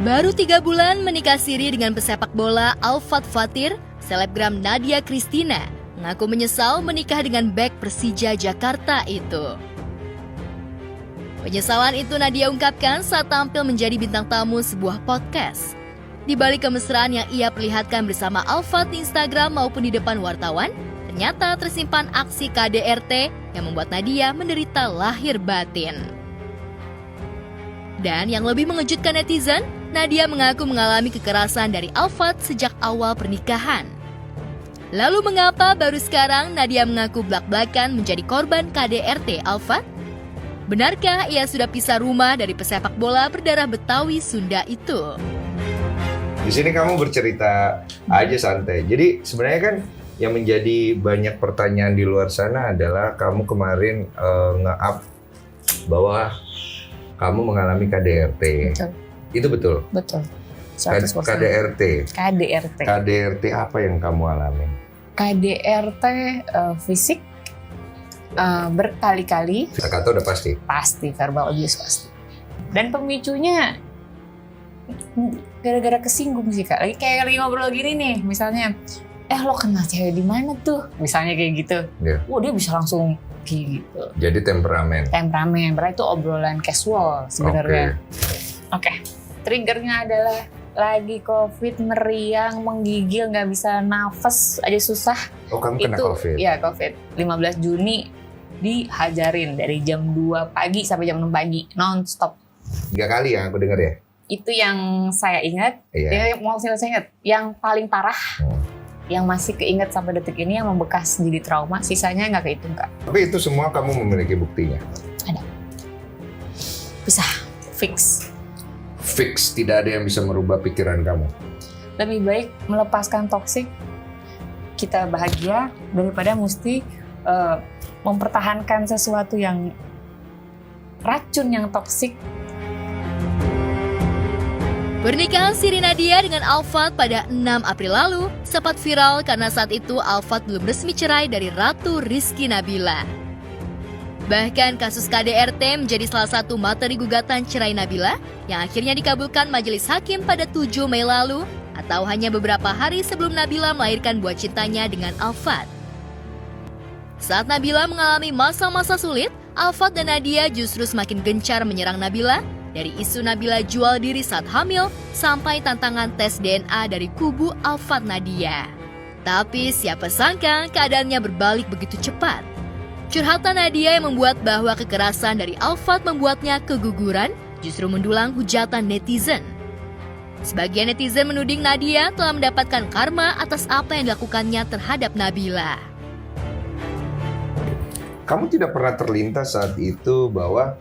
Baru 3 bulan menikah siri dengan pesepak bola Alfat Fatir, selebgram Nadia Christina mengaku menyesal menikah dengan bek Persija Jakarta itu. Penyesalan itu Nadia ungkapkan saat tampil menjadi bintang tamu sebuah podcast. Di balik kemesraan yang ia perlihatkan bersama Alfat di Instagram maupun di depan wartawan, ternyata tersimpan aksi KDRT yang membuat Nadia menderita lahir batin. Dan yang lebih mengejutkan netizen, Nadia mengaku mengalami kekerasan dari Alfat sejak awal pernikahan. Lalu mengapa baru sekarang Nadia mengaku blak-blakan menjadi korban KDRT Alfat? Benarkah ia sudah pisah rumah dari pesepak bola berdarah Betawi Sunda itu? Di sini kamu bercerita aja santai. Jadi sebenarnya kan yang menjadi banyak pertanyaan di luar sana adalah kamu kemarin nge-up bahwa kamu mengalami KDRT. Betul. Itu betul? Betul. 100%. KDRT. KDRT. KDRT apa yang kamu alami? KDRT fisik berkali-kali. Kata udah pasti? Pasti, verbal abuse pasti. Dan pemicunya gara-gara kesinggung sih Kak. Lagi ngobrol gini nih, misalnya, lo kenal cewek di mana tuh? Misalnya kayak gitu. Yeah. Dia bisa langsung kayak gitu. Jadi temperamen. Berarti itu obrolan casual sebenarnya. Oke. Triggernya adalah lagi COVID, meriang, menggigil, nggak bisa nafas aja susah. Oh, kamu kena COVID? Iya, COVID. 15 Juni dihajarin dari jam 2 pagi sampai jam 6 pagi, non-stop. 3 kali ya aku dengar ya? Itu yang saya ingat. Iya. Saya ingat. Yang paling parah, yang masih keinget sampai detik ini, yang membekas jadi trauma, sisanya nggak kehitung, Kak. Tapi itu semua kamu memiliki buktinya? Ada. Bisa. Fix. Fix, tidak ada yang bisa merubah pikiran kamu. Lebih baik melepaskan toksik, kita bahagia, daripada mesti mempertahankan sesuatu yang racun, yang toksik. Pernikahan siri Nadia dengan Alfat pada 6 April lalu sempat viral karena saat itu Alfat belum resmi cerai dari Ratu Rizky Nabila. Bahkan kasus KDRT menjadi salah satu materi gugatan cerai Nabila yang akhirnya dikabulkan majelis hakim pada 7 Mei lalu atau hanya beberapa hari sebelum Nabila melahirkan buah cintanya dengan Alfat. Saat Nabila mengalami masa-masa sulit, Alfat dan Nadia justru semakin gencar menyerang Nabila dari isu Nabila jual diri saat hamil sampai tantangan tes DNA dari kubu Alfat Nadia. Tapi siapa sangka keadaannya berbalik begitu cepat. Curhatan Nadia yang membuat bahwa kekerasan dari Alfat membuatnya keguguran justru mendulang hujatan netizen. Sebagian netizen menuding Nadia telah mendapatkan karma atas apa yang dilakukannya terhadap Nabila. Kamu tidak pernah terlintas saat itu bahwa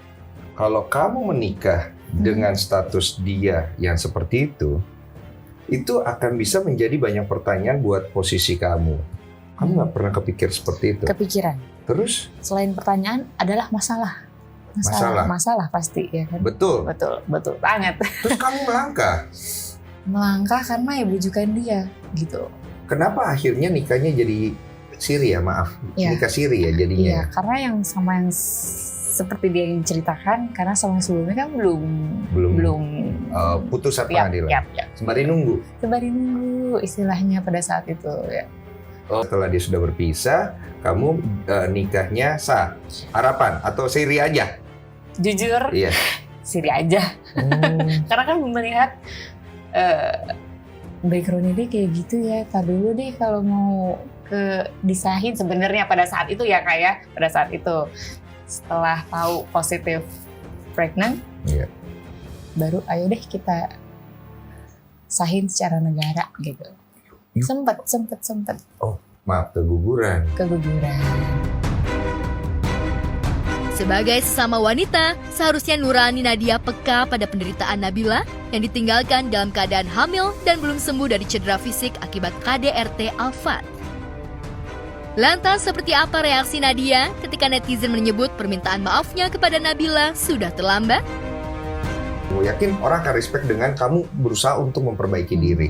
kalau kamu menikah dengan status dia yang seperti itu akan bisa menjadi banyak pertanyaan buat posisi kamu. Kamu nggak pernah kepikir seperti itu? Kepikiran. Terus? Selain pertanyaan adalah masalah pasti ya kan. Betul banget. Terus kamu melangkah karena ya bujukan dia gitu. Kenapa akhirnya nikahnya jadi siri ya? Nikah siri ya jadinya. Iya, karena yang seperti dia yang ceritakan, karena sama sebelumnya kan belum putus saat pengadilan. Sembari nunggu istilahnya pada saat itu ya. Setelah dia sudah berpisah, kamu nikahnya sah, harapan atau siri aja? Jujur, iya. Siri aja. Karena kan melihat background-nya dia kayak gitu ya. Tar dulu deh kalau mau disahin sebenarnya pada saat itu ya kayak pada saat itu setelah tahu positif pregnant, iya. Baru ayo deh kita sahin secara negara gitu. Sempet. Oh, maaf, keguguran. Sebagai sesama wanita, seharusnya nurani Nadia peka pada penderitaan Nabila yang ditinggalkan dalam keadaan hamil dan belum sembuh dari cedera fisik akibat KDRT Alfat. Lantas seperti apa reaksi Nadia ketika netizen menyebut permintaan maafnya kepada Nabila sudah terlambat? Gue yakin orang akan respect dengan kamu berusaha untuk memperbaiki diri.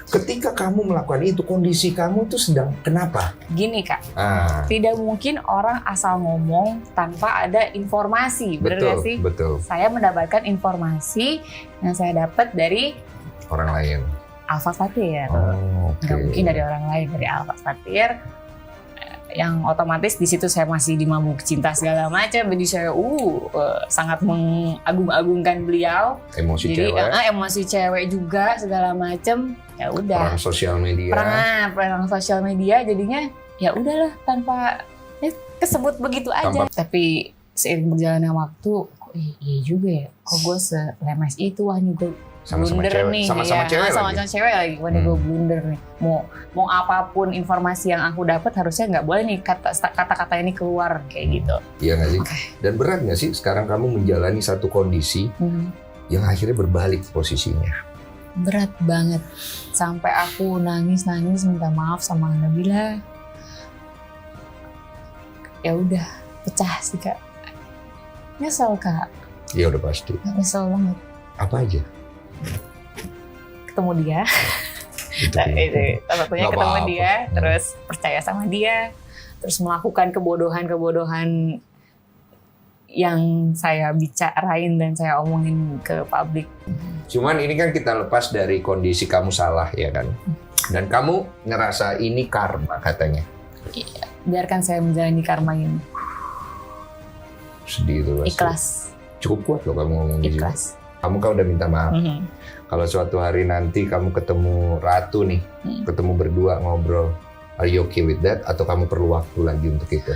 Ketika kamu melakukan itu, kondisi kamu tuh sedang kenapa? Gini Kak, Ah, tidak mungkin orang asal ngomong tanpa ada informasi, bener betul, gak sih? betul. Saya mendapatkan informasi yang saya dapat dari Orang lain. Alfa Fatir. Oh, oke. Nggak mungkin dari orang lain, dari Alfa Fatir. Yang otomatis di situ saya masih dimabuk cinta segala macam, jadi saya sangat mengagung-agungkan beliau. Emosi Jadi cewek. emosi cewek juga segala macam. Ya udah. Perang sosial media. Perang sosial media jadinya ya udahlah tanpa kesebut begitu aja. Tapi seiring berjalannya waktu, kok iya juga ya. Kok gue selemes itu, wah nih gue Sama-sama blunder cewek. nih. Sama-sama ya. cewek Sama-sama lagi. cewek lagi. Wah nih gue blunder nih. Mau apapun informasi yang aku dapat harusnya nggak boleh nih kata-kata ini keluar kayak gitu. Iya nggak sih? Oke. Dan berat nggak sih sekarang kamu menjalani satu kondisi yang akhirnya berbalik posisinya? Berat banget. Sampai aku nangis minta maaf sama Nabila. Ya udah, pecah sih Kak. Nyesel Kak. Ya udah pasti. Nyesel banget. Apa aja? Ketemu dia. Itu. Salah satunya Nggak ketemu apa-apa. dia, terus percaya sama dia, terus melakukan kebodohan-kebodohan yang saya bicarain dan saya omongin ke publik. Cuman ini kan kita lepas dari kondisi kamu salah ya kan? Dan kamu ngerasa ini karma katanya. Biarkan saya menjalani karma ini. Sedih itu pasti. Ikhlas. Cukup kuat loh kamu ngomong gitu. Ikhlas. Kamu kan udah minta maaf. Kalau suatu hari nanti kamu ketemu Ratu nih, ketemu berdua ngobrol, are you okay with that? Atau kamu perlu waktu lagi untuk itu?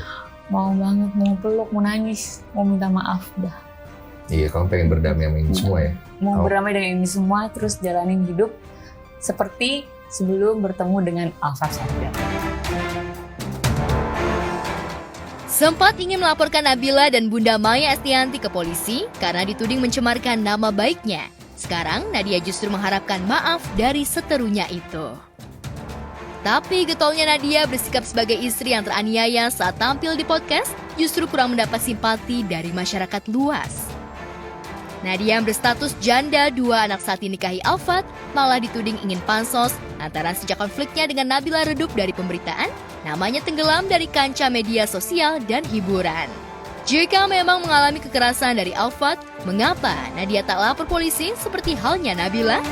Mau banget, mau peluk, mau nangis, mau minta maaf dah. Iya, kamu pengen berdamai sama ini semua ya? Mau Oh. berdamai dengan ini semua, terus jalanin hidup seperti sebelum bertemu dengan Alfa Fatir. Sempat ingin melaporkan Nabila dan Bunda Maya Estianty ke polisi karena dituding mencemarkan nama baiknya. Sekarang Nadia justru mengharapkan maaf dari seterunya itu. Tapi getolnya Nadia bersikap sebagai istri yang teraniaya saat tampil di podcast justru kurang mendapat simpati dari masyarakat luas. Nadia yang berstatus janda 2 anak saat dinikahi Alfat malah dituding ingin pansos lantaran sejak konfliknya dengan Nabila redup dari pemberitaan, namanya tenggelam dari kancah media sosial dan hiburan. Jika memang mengalami kekerasan dari Alfat, mengapa Nadia tak lapor polisi seperti halnya Nabila?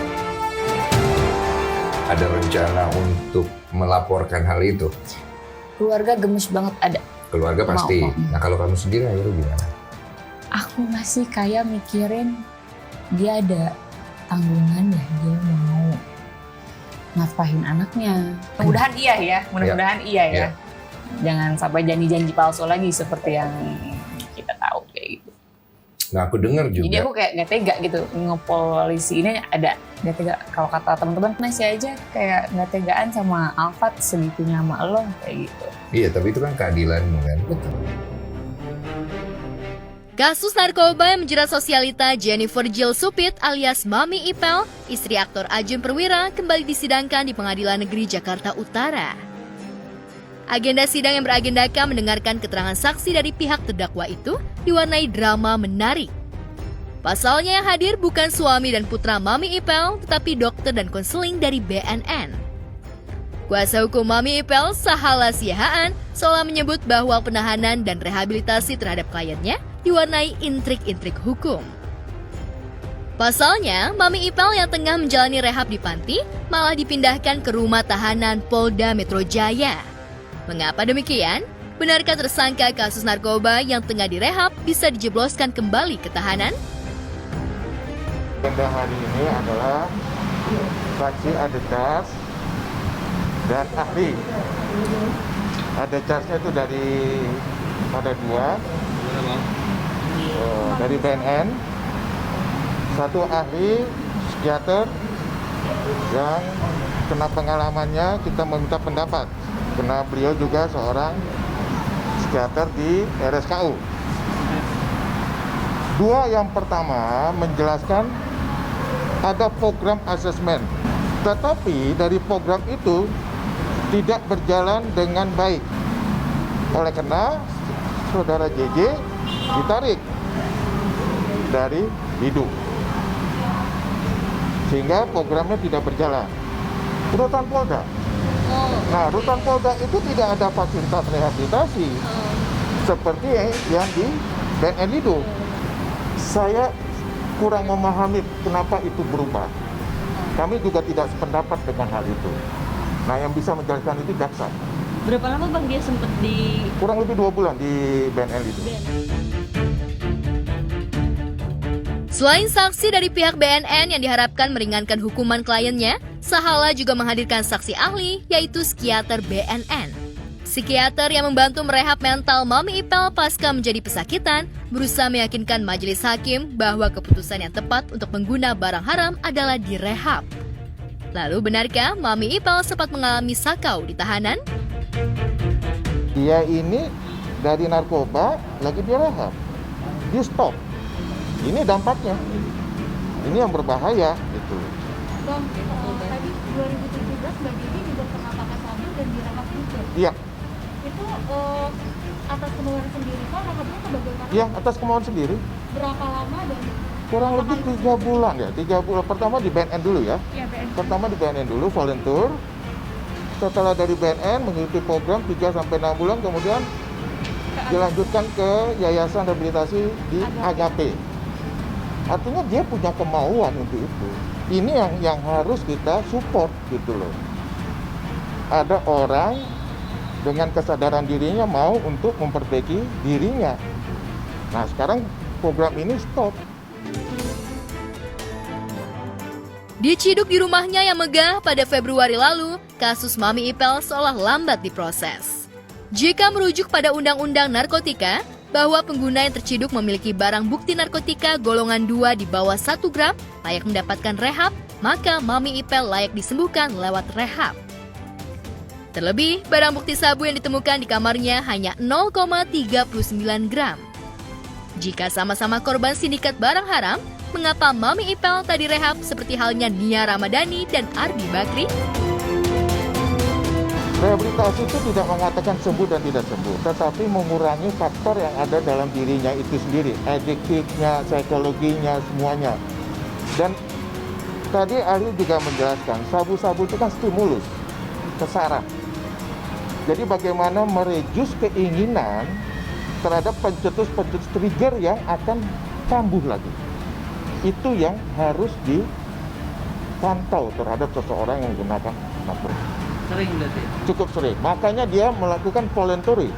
Ada rencana untuk melaporkan hal itu? Keluarga gemes banget ada. Keluarga pasti. Mau. Nah kalau kamu sendiri akhirnya gimana? Aku masih kayak mikirin dia ada tanggungan ya, dia mau nafkahin anaknya. Mudah-mudahan iya ya, mudah-mudahan iya ya. Iya. Jangan sampai janji-janji palsu lagi seperti yang kita tahu kayak gitu. Nah aku dengar juga. Jadi aku kayak gak tega gitu, ngepolisi ini ada gak tega. Kalau kata teman-teman masih aja kayak gak tegaan sama Alfat segitunya sama lo kayak gitu. Iya tapi itu kan keadilanmu kan. Betul. Kasus narkoba yang menjerat sosialita Jennifer Jill Supit alias Mami Ipel, istri aktor Ajun Perwira, kembali disidangkan di Pengadilan Negeri Jakarta Utara. Agenda sidang yang beragendakan mendengarkan keterangan saksi dari pihak terdakwa itu diwarnai drama menarik. Pasalnya yang hadir bukan suami dan putra Mami Ipel, tetapi dokter dan konseling dari BNN. Kuasa hukum Mami Ipel, Sahala Siahaan, seolah menyebut bahwa penahanan dan rehabilitasi terhadap kliennya diwarnai intrik-intrik hukum. Pasalnya, Mami Ipel yang tengah menjalani rehab di panti malah dipindahkan ke rumah tahanan Polda Metro Jaya. Mengapa demikian? Benarkah tersangka kasus narkoba yang tengah direhab bisa dijebloskan kembali ke tahanan? Agenda hari ini adalah saksi ada charge dan ahli. Ada charge-nya itu dari ada 2 dari BNN, 1 ahli psikiater yang kena pengalamannya kita meminta pendapat karena beliau juga seorang psikiater di RSKU. 2 yang pertama menjelaskan ada program asesmen, tetapi dari program itu tidak berjalan dengan baik. Oleh karena saudara JJ ditarik dari hidup, sehingga programnya tidak berjalan. Rutan Polda. Nah, Rutan Polda itu tidak ada fasilitas rehabilitasi seperti yang di BNN Lido. Saya kurang memahami kenapa itu berubah. Kami juga tidak sependapat dengan hal itu. Nah, yang bisa menjelaskan itu jaksa. Berapa lama Bang dia sempat di... Kurang lebih 2 bulan di BNN Lido. Selain saksi dari pihak BNN yang diharapkan meringankan hukuman kliennya, Sahala juga menghadirkan saksi ahli, yaitu psikiater BNN. Psikiater yang membantu merehab mental Mami Ipel pasca menjadi pesakitan, berusaha meyakinkan majelis hakim bahwa keputusan yang tepat untuk pengguna barang haram adalah direhab. Lalu benarkah Mami Ipel sempat mengalami sakau di tahanan? Dia ini dari narkoba lagi direhab. Di stop. Ini dampaknya. Ini yang berbahaya itu. Bang, tadi 2017 Mbak Didi juga pernah pakai sabu dan direhab juga. Iya, Itu atas kemauan sendiri kan rehabnya atau bagaimana? iya atas kemauan sendiri. Berapa lama dan Kurang lebih 3 bulan ya. 3 bulan pertama di BNN dulu ya. ya BN? Pertama di BNN dulu volunteer. Setelah dari BNN mengikuti program 3 sampai 6 bulan, kemudian dilanjutkan ke Yayasan Rehabilitasi di Agape. Artinya dia punya kemauan untuk itu. Ini yang harus kita support gitu loh. Ada orang dengan kesadaran dirinya mau untuk memperbaiki dirinya. Nah, sekarang program ini stop. Diciduk di rumahnya yang megah pada Februari lalu, kasus Mami Ipel seolah lambat diproses. Jika merujuk pada Undang-Undang Narkotika, bahwa pengguna yang terciduk memiliki barang bukti narkotika golongan 2 di bawah 1 gram layak mendapatkan rehab, maka Mami Ipel layak disembuhkan lewat rehab. Terlebih, barang bukti sabu yang ditemukan di kamarnya hanya 0,39 gram. Jika sama-sama korban sindikat barang haram, mengapa Mami Ipel tak direhab seperti halnya Nia Ramadhani dan Ardi Bakri? Rehabilitasi itu tidak mengatakan sembuh dan tidak sembuh, tetapi mengurangi faktor yang ada dalam dirinya itu sendiri, adiktifnya, psikologinya, semuanya. Dan tadi ahli juga menjelaskan, sabu-sabu itu kan stimulus ke saraf. Jadi bagaimana mereduce keinginan terhadap pencetus-pencetus trigger yang akan kambuh lagi. Itu yang harus dipantau terhadap seseorang yang menggunakan narkoba. Sering berarti? Cukup sering. Makanya dia melakukan voluntary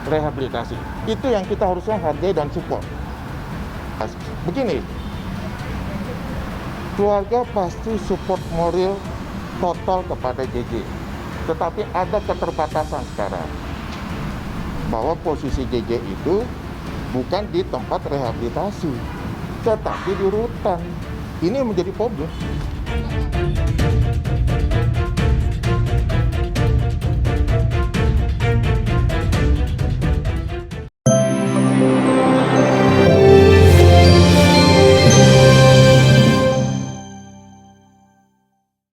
rehabilitasi. Itu yang kita harusnya hargai dan support. Begini, keluarga pasti support moral total kepada JJ. Tetapi ada keterbatasan sekarang. Bahwa posisi JJ itu bukan di tempat rehabilitasi, tetapi di rutan. Ini menjadi problem.